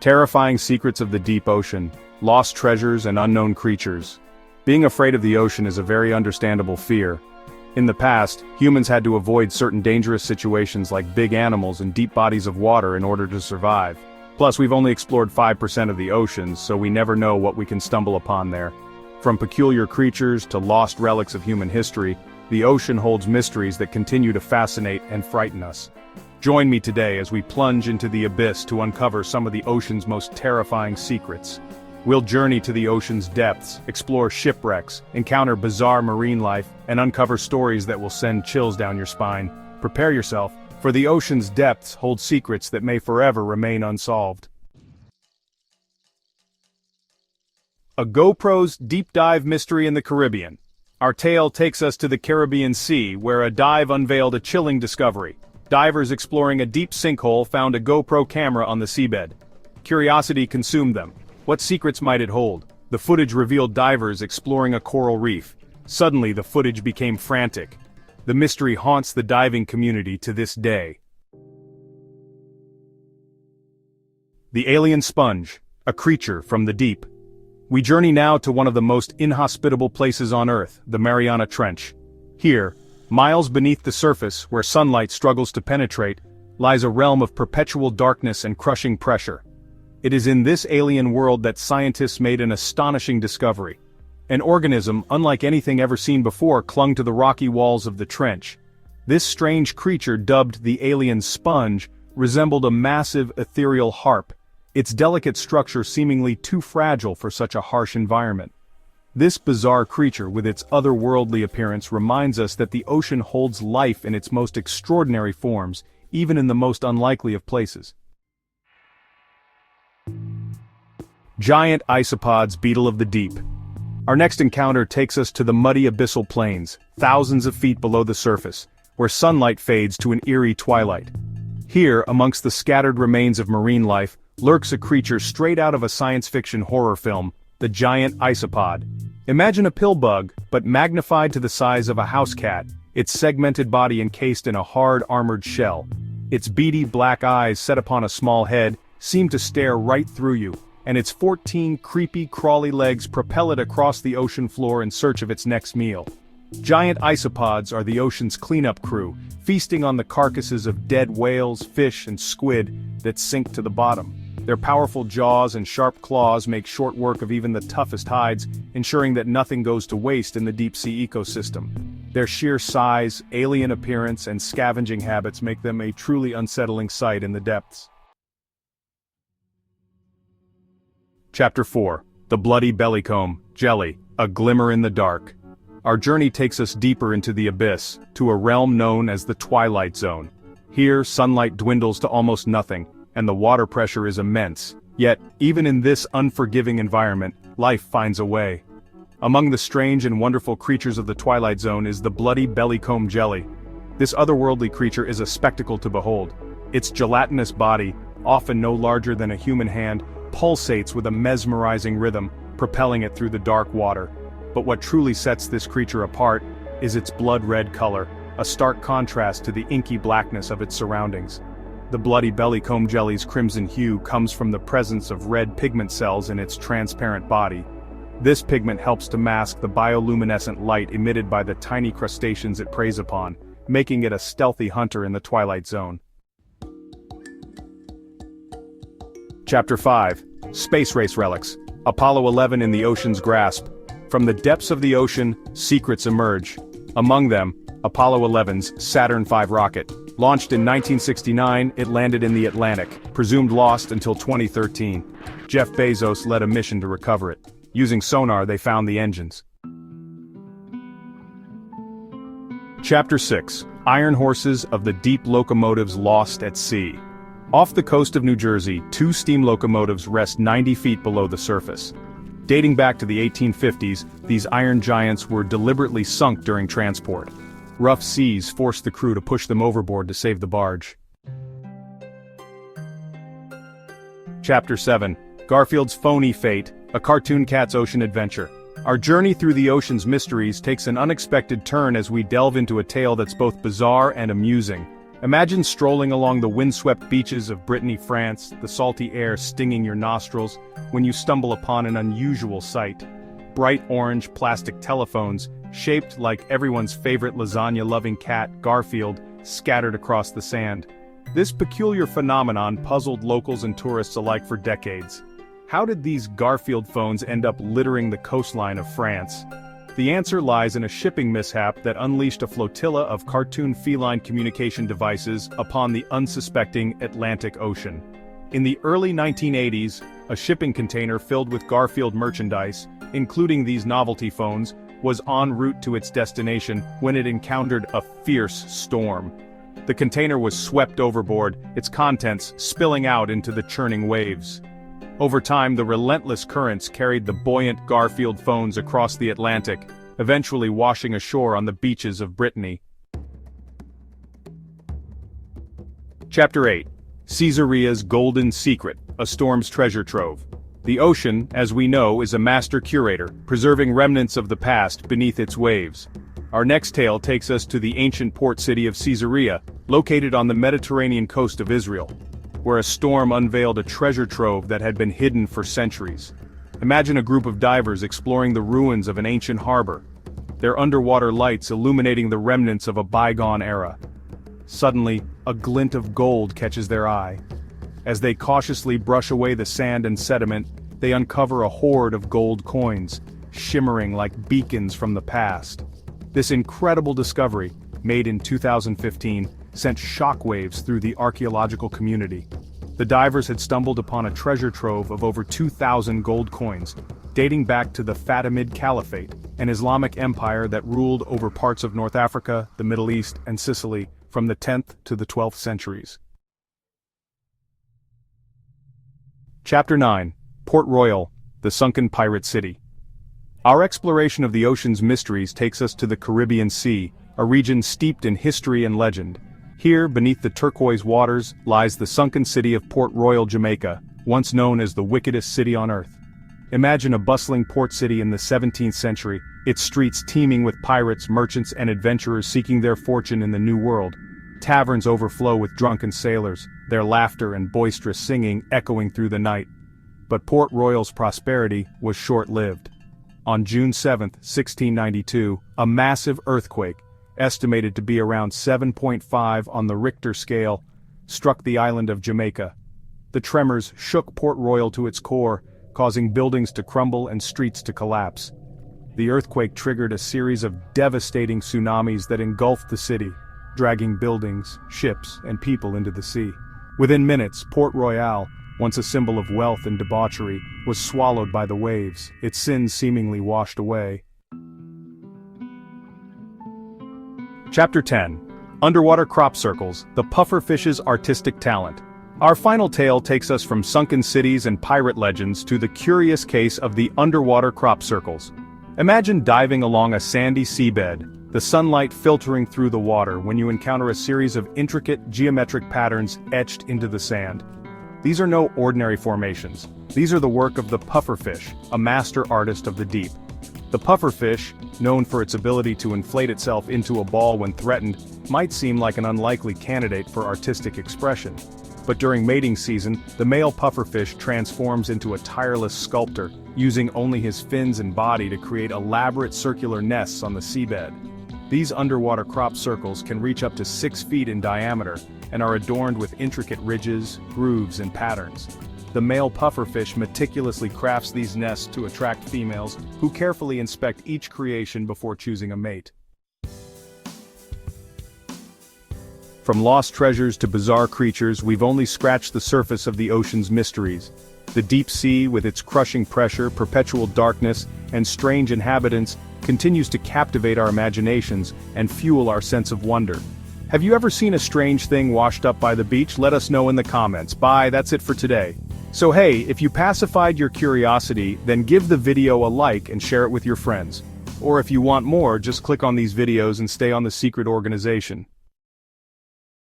Terrifying secrets of the deep ocean, lost treasures and unknown creatures. Being afraid of the ocean is a very understandable fear. In the past, humans had to avoid certain dangerous situations like big animals and deep bodies of water in order to survive. Plus, we've only explored 5% of the oceans, so we never know what we can stumble upon there. From peculiar creatures to lost relics of human history, the ocean holds mysteries that continue to fascinate and frighten us. Join me today as we plunge into the abyss to uncover some of the ocean's most terrifying secrets. We'll journey to the ocean's depths, explore shipwrecks, encounter bizarre marine life, and uncover stories that will send chills down your spine. Prepare yourself, for the ocean's depths hold secrets that may forever remain unsolved. A GoPro's deep dive mystery in the Caribbean. Our tale takes us to the Caribbean Sea, where a dive unveiled a chilling discovery. Divers exploring a deep sinkhole found a GoPro camera on the seabed. Curiosity consumed them. What secrets might it hold? The footage revealed divers exploring a coral reef. Suddenly the footage became frantic. The mystery haunts the diving community to this day. The alien sponge, a creature from the deep. We journey now to one of the most inhospitable places on Earth, the Mariana Trench. Here, miles beneath the surface, where sunlight struggles to penetrate, lies a realm of perpetual darkness and crushing pressure. It is in this alien world that scientists made an astonishing discovery. An organism, unlike anything ever seen before, clung to the rocky walls of the trench. This strange creature, dubbed the alien sponge, resembled a massive ethereal harp, its delicate structure seemingly too fragile for such a harsh environment. This bizarre creature, with its otherworldly appearance, reminds us that the ocean holds life in its most extraordinary forms, even in the most unlikely of places. Giant isopods, beetle of the deep. Our next encounter takes us to the muddy abyssal plains, thousands of feet below the surface, where sunlight fades to an eerie twilight. Here, amongst the scattered remains of marine life, lurks a creature straight out of a science fiction horror film, the giant isopod. Imagine a pill bug, but magnified to the size of a house cat, its segmented body encased in a hard armored shell. Its beady black eyes set upon a small head seem to stare right through you, and its 14 creepy crawly legs propel it across the ocean floor in search of its next meal. Giant isopods are the ocean's cleanup crew, feasting on the carcasses of dead whales, fish, and squid that sink to the bottom. Their powerful jaws and sharp claws make short work of even the toughest hides, ensuring that nothing goes to waste in the deep-sea ecosystem. Their sheer size, alien appearance, and scavenging habits make them a truly unsettling sight in the depths. Chapter 4. The Bloody Bellycomb, Jelly, a Glimmer in the Dark. Our journey takes us deeper into the abyss, to a realm known as the Twilight Zone. Here, sunlight dwindles to almost nothing, and the water pressure is immense. Yet, even in this unforgiving environment, life finds a way. Among the strange and wonderful creatures of the Twilight Zone is the bloody bellycomb jelly. This otherworldly creature is a spectacle to behold. Its gelatinous body, often no larger than a human hand, pulsates with a mesmerizing rhythm, propelling it through the dark water. But what truly sets this creature apart is its blood-red color, a stark contrast to the inky blackness of its surroundings. The bloody bellycomb jelly's crimson hue comes from the presence of red pigment cells in its transparent body. This pigment helps to mask the bioluminescent light emitted by the tiny crustaceans it preys upon, making it a stealthy hunter in the Twilight Zone. Chapter 5. Space Race Relics. Apollo 11 in the ocean's grasp. From the depths of the ocean, secrets emerge. Among them, Apollo 11's Saturn V rocket. Launched in 1969, it landed in the Atlantic, presumed lost until 2013. Jeff Bezos led a mission to recover it. Using sonar, they found the engines. Chapter 6. Iron Horses of the Deep Locomotives Lost at Sea. Off the coast of New Jersey, 2 steam locomotives rest 90 feet below the surface. Dating back to the 1850s, these iron giants were deliberately sunk during transport. Rough seas forced the crew to push them overboard to save the barge. Chapter 7. Garfield's Phony Fate, a Cartoon Cat's Ocean Adventure. Our journey through the ocean's mysteries takes an unexpected turn as we delve into a tale that's both bizarre and amusing. Imagine strolling along the windswept beaches of Brittany, France, the salty air stinging your nostrils, when you stumble upon an unusual sight. Bright orange plastic telephones, shaped like everyone's favorite lasagna-loving cat, Garfield, scattered across the sand. This peculiar phenomenon puzzled locals and tourists alike for decades. How did these Garfield phones end up littering the coastline of France? The answer lies in a shipping mishap that unleashed a flotilla of cartoon feline communication devices upon the unsuspecting Atlantic Ocean. In the early 1980s, a shipping container filled with Garfield merchandise, including these novelty phones, was en route to its destination when it encountered a fierce storm. The container was swept overboard, its contents spilling out into the churning waves. Over time, the relentless currents carried the buoyant Garfield phones across the Atlantic, eventually washing ashore on the beaches of Brittany. Chapter 8. Caesarea's Golden Secret, a Storm's Treasure Trove. The ocean, as we know, is a master curator, preserving remnants of the past beneath its waves. Our next tale takes us to the ancient port city of Caesarea, located on the Mediterranean coast of Israel, where a storm unveiled a treasure trove that had been hidden for centuries. Imagine a group of divers exploring the ruins of an ancient harbor, their underwater lights illuminating the remnants of a bygone era. Suddenly, a glint of gold catches their eye. As they cautiously brush away the sand and sediment, they uncover a hoard of gold coins, shimmering like beacons from the past. This incredible discovery, made in 2015, sent shockwaves through the archaeological community. The divers had stumbled upon a treasure trove of over 2,000 gold coins, dating back to the Fatimid Caliphate, an Islamic empire that ruled over parts of North Africa, the Middle East, and Sicily from the 10th to the 12th centuries. Chapter 9. Port Royale, the Sunken Pirate City. Our exploration of the ocean's mysteries takes us to the Caribbean Sea, a region steeped in history and legend. Here, beneath the turquoise waters, lies the sunken city of Port Royale, Jamaica, once known as the wickedest city on earth. Imagine a bustling port city in the 17th century, its streets teeming with pirates, merchants, and adventurers seeking their fortune in the New World. Taverns overflow with drunken sailors, their laughter and boisterous singing echoing through the night. But Port Royale's prosperity was short-lived. On June 7, 1692, a massive earthquake, estimated to be around 7.5 on the Richter scale, struck the island of Jamaica. The tremors shook Port Royale to its core, causing buildings to crumble and streets to collapse. The earthquake triggered a series of devastating tsunamis that engulfed the city, dragging buildings, ships, and people into the sea. Within minutes, Port Royale, once a symbol of wealth and debauchery, was swallowed by the waves, its sins seemingly washed away. Chapter 10. Underwater Crop Circles, the Pufferfish's Artistic Talent. Our final tale takes us from sunken cities and pirate legends to the curious case of the underwater crop circles. Imagine diving along a sandy seabed, the sunlight filtering through the water when you encounter a series of intricate geometric patterns etched into the sand. These are no ordinary formations. These are the work of the pufferfish, a master artist of the deep. The pufferfish, known for its ability to inflate itself into a ball when threatened, might seem like an unlikely candidate for artistic expression. But during mating season, the male pufferfish transforms into a tireless sculptor, using only his fins and body to create elaborate circular nests on the seabed. These underwater crop circles can reach up to 6 feet in diameter, and are adorned with intricate ridges, grooves, and patterns. The male pufferfish meticulously crafts these nests to attract females, who carefully inspect each creation before choosing a mate. From lost treasures to bizarre creatures, we've only scratched the surface of the ocean's mysteries. The deep sea, with its crushing pressure, perpetual darkness, and strange inhabitants, continues to captivate our imaginations and fuel our sense of wonder. Have you ever seen a strange thing washed up by the beach? Let us know in the comments. Bye, that's it for today. So hey, if you pacified your curiosity, then give the video a like and share it with your friends. Or if you want more, just click on these videos and stay on the secret organization.